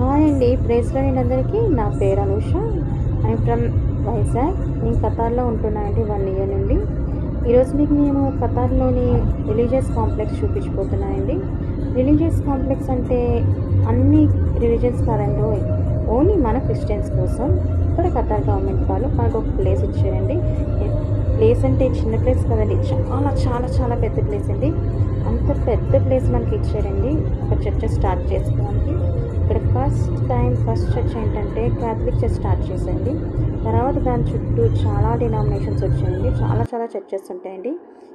Hi అండి. ప్రేస్లో అందరికీ నా పేరు అనూష. I'm from Vizag. నేను ఖతార్లో ఉంటున్నానండి 1 ఇయర్ నుండి. ఈరోజు మీకు మేము ఖతార్లోని రిలీజియస్ కాంప్లెక్స్ చూపించబోతున్నానండి. రిలీజియస్ కాంప్లెక్స్ అంటే అన్ని రిలీజియన్స్ కాదండి, ఓన్లీ మన క్రిస్టియన్స్ కోసం ఇక్కడ ఖతార్ గవర్నమెంట్ వాళ్ళు మనకు ఒక ప్లేస్ ఇచ్చారండి. ప్లేస్ అంటే చిన్న ప్లేస్ కదండి, చాలా చాలా చాలా పెద్ద ప్లేస్ అండి. అంత పెద్ద ప్లేస్ మనకి ఇచ్చారండి ఒక చర్చ్ స్టార్ట్ చేసుకోవడానికి. ఇక్కడ ఫస్ట్ చర్చ్ ఏంటంటే క్యాథలిక్ చర్చ్ స్టార్ట్ చేసేయండి. తర్వాత దాని చుట్టూ చాలా డినామినేషన్స్ వచ్చాయండి. చాలా చాలా చర్చెస్ ఉంటాయండి.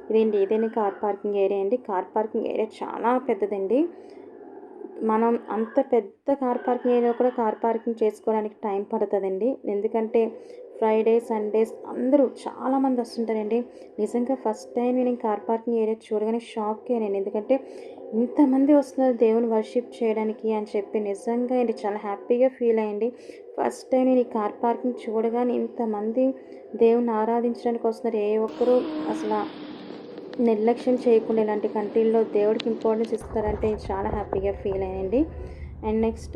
ఇదేంటి కార్ పార్కింగ్ ఏరియా అండి. కార్ పార్కింగ్ ఏరియా చాలా పెద్దదండి. మనం అంత పెద్ద కార్ పార్కింగ్ ఏరియా కూడా కార్ పార్కింగ్ చేసుకోవడానికి టైం పడుతుందండి. ఎందుకంటే ఫ్రైడే సండేస్ అందరూ చాలామంది వస్తుంటారండి. నిజంగా ఫస్ట్ టైం నేను కార్ పార్కింగ్ ఏరియా చూడగానే షాక్ అయ్యానండి. ఎందుకంటే ఇంతమంది వస్తున్నారు దేవుని వర్షిప్ చేయడానికి అని చెప్పి నిజంగా అండి చాలా హ్యాపీగా ఫీల్ అయ్యండి. ఫస్ట్ టైం నేను ఈ కార్ పార్కింగ్ చూడగానే ఇంతమంది దేవుని ఆరాధించడానికి వస్తున్నారు. ఏ ఒక్కరూ అసలు నిర్లక్ష్యం చేయకుండా ఇలాంటి కంట్రీల్లో దేవుడికి ఇంపార్టెన్స్ ఇస్తారంటే చాలా హ్యాపీగా ఫీల్ అయ్యండి. అండ్ నెక్స్ట్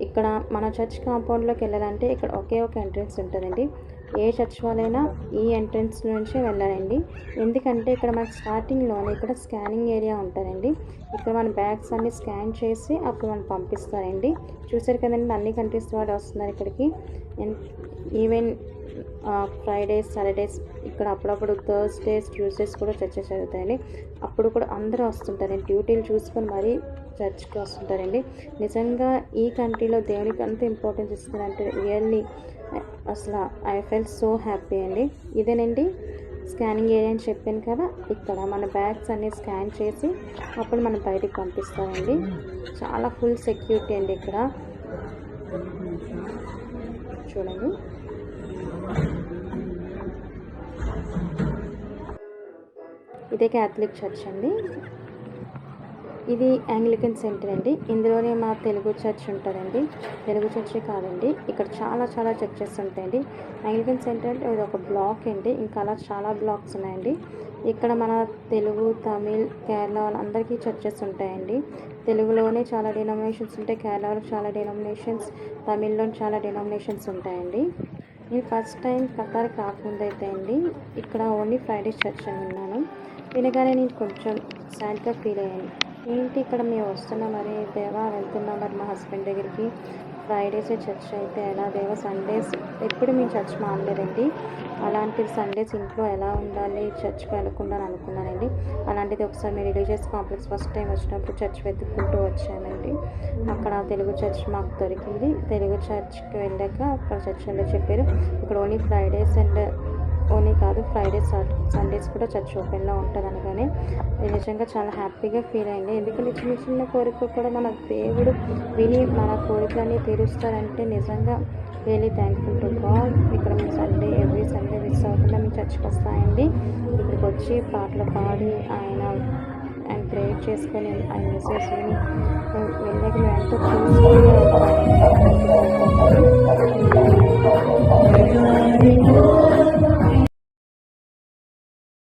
ఇక్కడ మన చర్చ్ కాంపౌండ్లోకి వెళ్ళాలంటే ఇక్కడ ఒకే ఒక ఎంట్రన్స్ ఉంటుందండి. ఏ చర్చ్ వాళ్ళైనా ఈ ఎంట్రన్స్ నుంచే వెళ్ళాలండి. ఎందుకంటే ఇక్కడ మనకి స్టార్టింగ్లోనే ఇక్కడ స్కానింగ్ ఏరియా ఉంటుందండి. ఇక్కడ మన బ్యాగ్స్ అన్ని స్కాన్ చేసి అప్పుడు మనం పంపిస్తారండి. చూసారు కదండి, అన్ని కంట్రీస్ వాళ్ళు వస్తున్నారు ఇక్కడికి. ఈవెన్ ఫ్రైడేస్ సాటర్డేస్ ఇక్కడ అప్పుడప్పుడు థర్స్డేస్ ట్యూస్డేస్ కూడా చర్చెస్ జరుగుతాయండి. అప్పుడు కూడా అందరూ వస్తుంటారండి. డ్యూటీలు చూసుకొని మరీ చర్చ్కి వస్తుంటారండి. నిజంగా ఈ కంట్రీలో దేవునికి అంత ఇంపార్టెన్స్ ఇస్తున్నారంటే రియల్లీ అసలు ఐ ఫెల్ సో హ్యాపీ అండి. ఇదేనండి స్కానింగ్ ఏరియా అని చెప్పాను కదా, ఇక్కడ మన బ్యాగ్స్ అన్నీ స్కాన్ చేసి అప్పుడు మనం బయటికి పంపిస్తామండి. చాలా ఫుల్ సెక్యూరిటీ అండి ఇక్కడ. చూడండి, ఇదే క్యాథలిక్ చర్చ్ అండి. ఇది యాంగ్లికన్ సెంటర్ అండి. ఇందులోనే మా తెలుగు చర్చ్ ఉంటుందండి. తెలుగు చర్చే కాదండి, ఇక్కడ చాలా చాలా చర్చెస్ ఉంటాయండి. యాంగ్లికన్ సెంటర్ అంటే ఇది ఒక బ్లాక్ అండి. ఇంకా అలా చాలా బ్లాక్స్ ఉన్నాయండి. ఇక్కడ మన తెలుగు, తమిళ్, కేరళ వాళ్ళందరికీ చర్చెస్ ఉంటాయండి. తెలుగులోనే చాలా డినామినేషన్స్ ఉంటాయి, కేరళలో చాలా డినామినేషన్స్, తమిళ్లో చాలా డినామినేషన్స్ ఉంటాయండి. నేను ఫస్ట్ టైం ఖతార్ కాకముందు అయితే అండి ఇక్కడ ఓన్లీ ఫ్రైడే చర్చ్ అని విన్నాను. వినగానే నేను కొంచెం సాడ్గా ఫీల్ అయ్యాను. ఏంటి ఇక్కడ మేము వస్తున్నాం, మరి దేవా వెళ్తున్నాం మరి మా హస్బెండ్ దగ్గరికి, ఫ్రైడేసే చర్చ్ అయితే ఎలా దేవా, సండేస్ ఎప్పుడు మేము చర్చ్ మానలేదండి. అలాంటిది సండేస్ ఇంట్లో ఎలా ఉండాలి, చర్చ్కి వెళ్ళకుండా అని అనుకున్నానండి. అలాంటిది ఒకసారి మేము రిలీజియస్ కాంప్లెక్స్ ఫస్ట్ టైం వచ్చినప్పుడు చర్చ్ వెతుక్కుంటూ వచ్చానండి. అక్కడ తెలుగు చర్చ్ మాకు దొరికింది. తెలుగు చర్చ్కి వెళ్ళాక అక్కడ చర్చ్ వాళ్ళు చెప్పారు ఇక్కడ ఓన్లీ ఫ్రైడేస్ అండ్ ఓన్లీ కాదు ఫ్రైడేస్ సండేస్ కూడా చర్చ్ ఓపెన్లో ఉంటుంది అనగానే నిజంగా చాలా హ్యాపీగా ఫీల్ అయింది. ఎందుకంటే చిన్న చిన్న కోరికలు కూడా మన దేవుడు విని మన కోరికలన్నీ తీరుస్తారంటే నిజంగా రియలీ థ్యాంక్ఫుల్ టు గాడ్. ఇక్కడ మేము సండే ఎవ్రీ సండే మిస్ అవ్వకుండా మేము చర్చ్కి వస్తాయండి. ఇక్కడికి వచ్చి పాటలు పాడి ఆయన ప్రేయర్ చేసుకొని ఆయన మెసేజ్ విని వెళ్ళాక మేము ఎంతో చూసుకొని